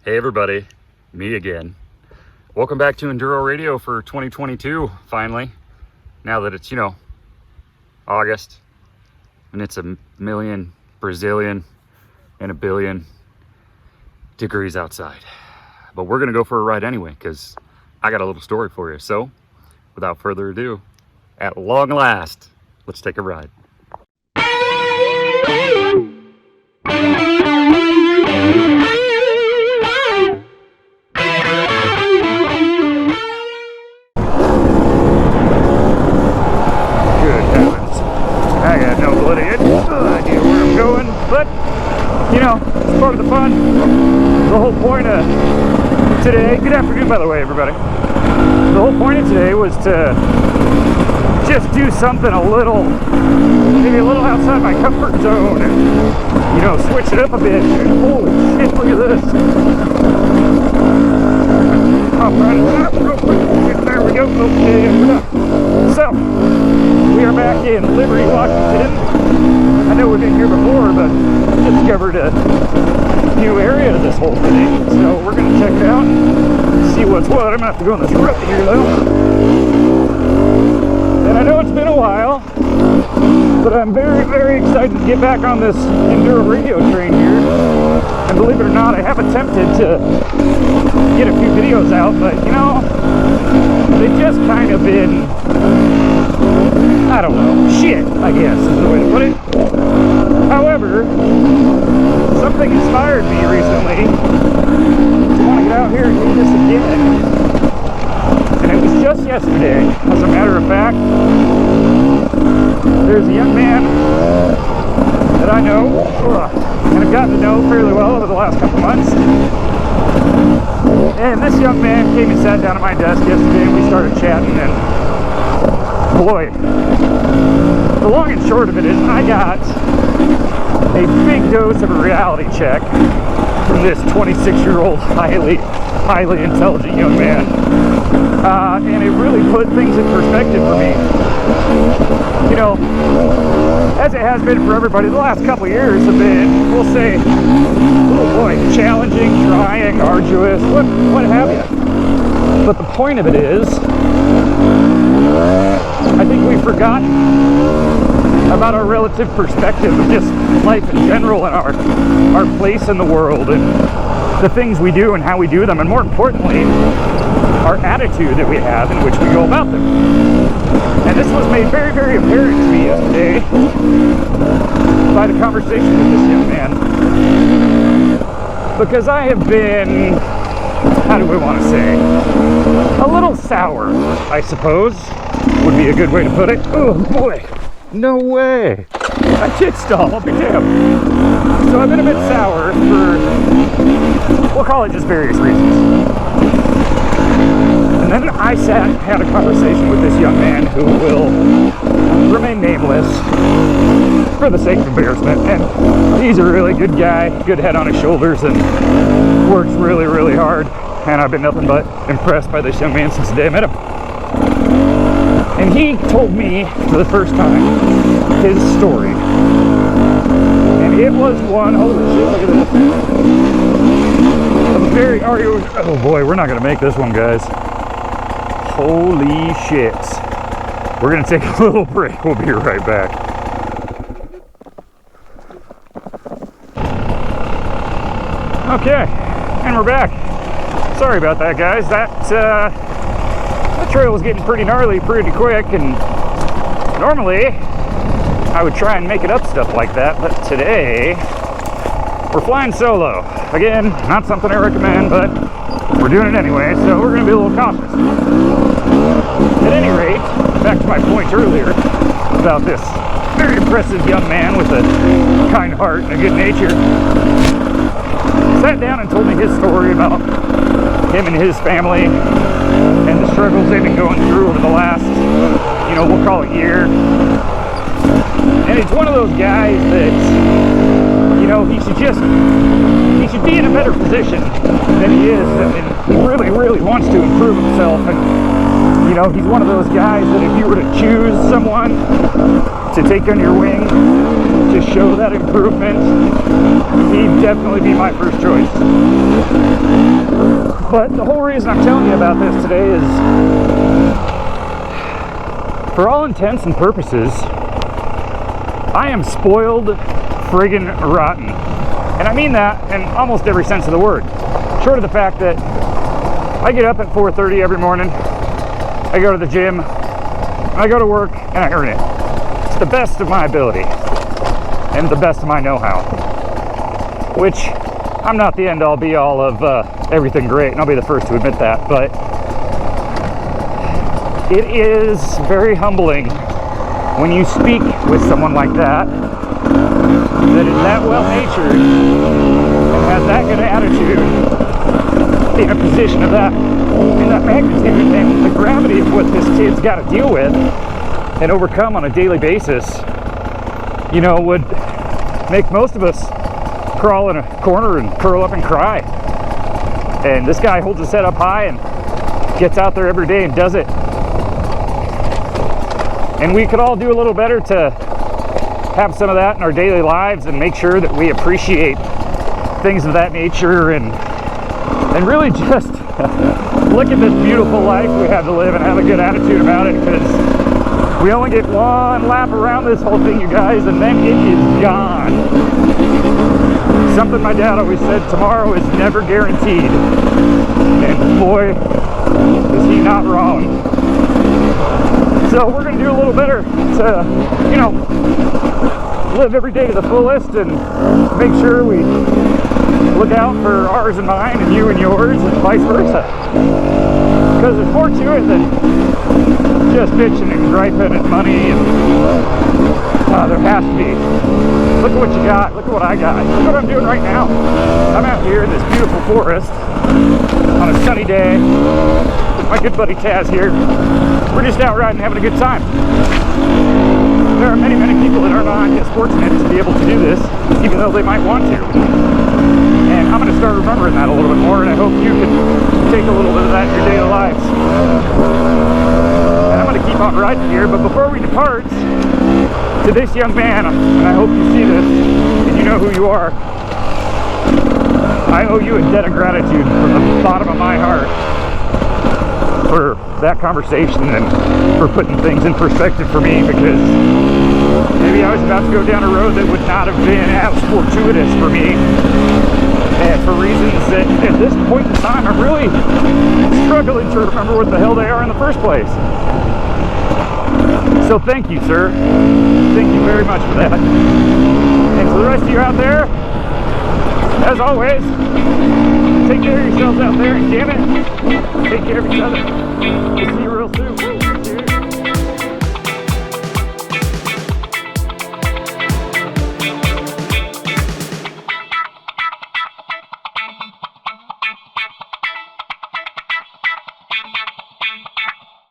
Hey everybody, me again. Welcome back to Enduro Radio for 2022, finally. Now that it's, August, and it's a million Brazilian and a billion degrees outside. But we're gonna go for a ride anyway, because I got a little story for you. So, without further ado, at long last, let's take a ride. But, it's part of the fun. The whole point of today, good afternoon by the way, everybody. The whole point of today was to just do something maybe a little outside my comfort zone and, switch it up a bit. And holy shit, look at this. Hop right up real quick. There we go. Okay, we're done. So, we are back in Liberty, Washington. I know we've been here before, but discovered a new area of this whole thing. So we're going to check it out and see what's what. I'm going to have to go on this route here, though. And I know it's been a while, but I'm very, very excited to get back on this Enduro radio train here. And believe it or not, I have attempted to get a few videos out, but, they've just kind of been, I don't know, shit, I guess is the way to put it. However, something inspired me recently to want to get out here and do this again. And it was just yesterday. As a matter of fact, there's a young man that I know and have gotten to know fairly well over the last couple months. And this young man came and sat down at my desk yesterday and we started chatting, and boy, the long and short of it is I got a big dose of a reality check from this 26-year-old highly intelligent young man. And it really put things in perspective for me. As it has been for everybody, the last couple of years have been, we'll say, oh boy, challenging, trying, arduous, what have you. But the point of it is, I think we've forgotten about our relative perspective of just life in general and our place in the world and the things we do and how we do them, and more importantly, our attitude that we have in which we go about them. And this was made very, very apparent to me yesterday by the conversation with this young man, because I have been, how do we want to say, a little sour, I suppose, would be a good way to put it. Oh boy, no way. I did stall, I'll be damned. So I've been a bit sour for, we'll call it just various reasons. And then I sat and had a conversation with this young man who will remain nameless for the sake of embarrassment. And he's a really good guy, good head on his shoulders, and works really, really hard. And I've been nothing but impressed by this young man since the day I met him. And he told me for the first time his story. And it was one, holy shit, look at this. Oh boy, we're not going to make this one, guys. Holy shit. We're going to take a little break. We'll be right back. Okay, and we're back. Sorry about that, guys. That trail was getting pretty gnarly pretty quick, and normally I would try and make it up stuff like that, but today we're flying solo. Again, not something I recommend, but we're doing it anyway, so we're going to be a little cautious. At any rate, back to my point earlier about this very impressive young man with a kind heart and a good nature. Sat down and told me his story about him and his family and the struggles they've been going through over the last, we'll call it year. And it's one of those guys that, he should be in a better position than he is, and he really, really wants to improve himself. And, he's one of those guys that if you were to choose someone to take under your wing to show that improvement, he'd definitely be my first choice. But the whole reason I'm telling you about this today is, for all intents and purposes, I am spoiled friggin' rotten. And I mean that in almost every sense of the word. Short of the fact that I get up at 4:30 every morning, I go to the gym, I go to work, and I earn it. It's the best of my ability and the best of my know-how, which I'm not the end-all be-all of everything great, and I'll be the first to admit that, but it is very humbling when you speak with someone like that is that well-natured and has that good attitude in a position of that, in that magnitude, and the gravity of what this kid's got to deal with and overcome on a daily basis, you know, would make most of us crawl in a corner and curl up and cry. And this guy holds his head up high and gets out there every day and does it. And we could all do a little better to have some of that in our daily lives and make sure that we appreciate things of that nature and really just look at this beautiful life we have to live and have a good attitude about it, because we only get one lap around this whole thing, you guys, and then it is gone. Something my dad always said, tomorrow is never guaranteed. And boy, is he not wrong. So we're going to do a little better to, you know, live every day to the fullest and make sure we look out for ours and mine and you and yours and vice versa. Because there's more to it than just bitching and griping and money, and there has to be. Look at what you got. Look at what I got. Look what I'm doing right now. I'm out here in this beautiful forest on a sunny day with my good buddy Taz here. We're just out riding, having a good time. There are many, many people that are not as fortunate to be able to do this, even though they might want to. And I'm going to start remembering that a little bit more, and I hope you can take a little bit of that in your daily lives. And I'm going to keep on riding here, but before we depart, to this young man, and I hope you see this, and you know who you are, I owe you a debt of gratitude from the bottom of my heart for that conversation and for putting things in perspective for me, because maybe I was about to go down a road that would not have been as fortuitous for me, and for reasons that at this point in time I'm really struggling to remember what the hell they are in the first place. So thank you, sir. Thank you very much for that. And to the rest of you out there, as always, take care of yourselves out there, and damn it, take care of each other.